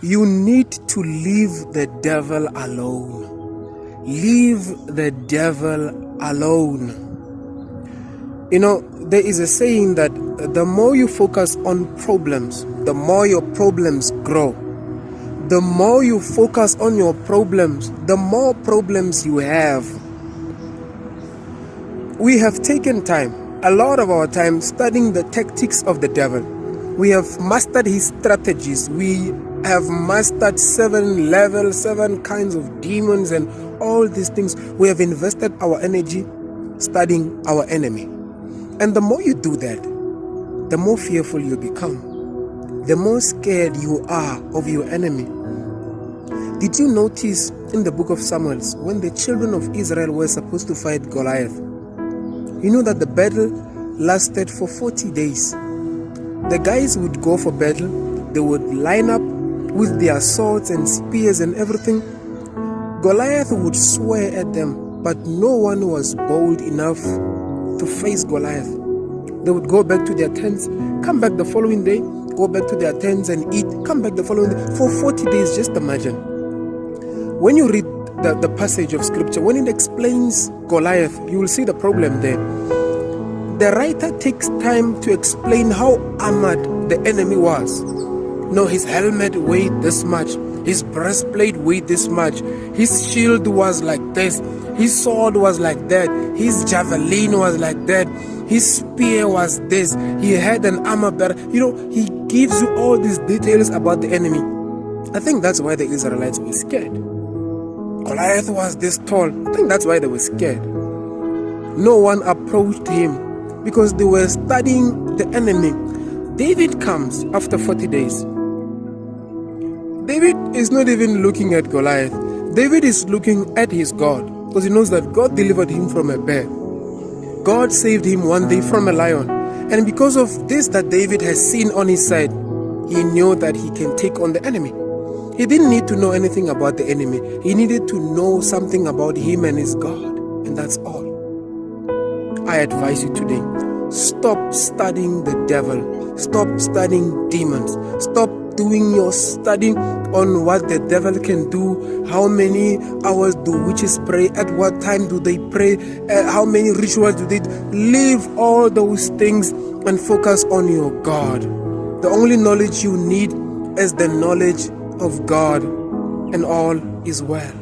You need to leave the devil alone. Leave the devil alone. You know, there is a saying that the more you focus on problems, the more your problems grow. The more you focus on your problems, the more problems you have. We have taken time, a lot of our time, studying the tactics of the devil. We have mastered his strategies. We have mastered 7 levels, 7 kinds of demons and all these things. We have invested our energy studying our enemy. And the more you do that, the more fearful you become. The more scared you are of your enemy. Did you notice in the book of Samuel, when the children of Israel were supposed to fight Goliath, you know that the battle lasted for 40 days. The guys would go for battle. They would line up with their swords and spears and everything. Goliath would swear at them, but no one was bold enough to face Goliath. They would go back to their tents, come back the following day, go back to their tents and eat, come back the following day. For 40 days, just imagine. When you read the passage of scripture, when it explains Goliath, you will see the problem there. The writer takes time to explain how armored the enemy was. No, his helmet weighed this much, his breastplate weighed this much, his shield was like this, his sword was like that, his javelin was like that, his spear was this, he had an armor bearer. You know, he gives you all these details about the enemy. I think that's why the Israelites were scared. Goliath was this tall. I think that's why they were scared. No one approached him because they were studying the enemy. David comes after 40 days. David is not even looking at Goliath. David is looking at his God, because he knows that God delivered him from a bear. God saved him one day from a lion. And because of this that David has seen on his side, he knew that he can take on the enemy. He didn't need to know anything about the enemy. He needed to know something about him and his God. And that's all. I advise you today, stop studying the devil. Stop studying demons. Stop doing your studying on what the devil can do. How many hours do witches pray? At what time do they pray? How many rituals do they do? Leave all those things and focus on your God. The only knowledge you need is the knowledge of God, and all is well.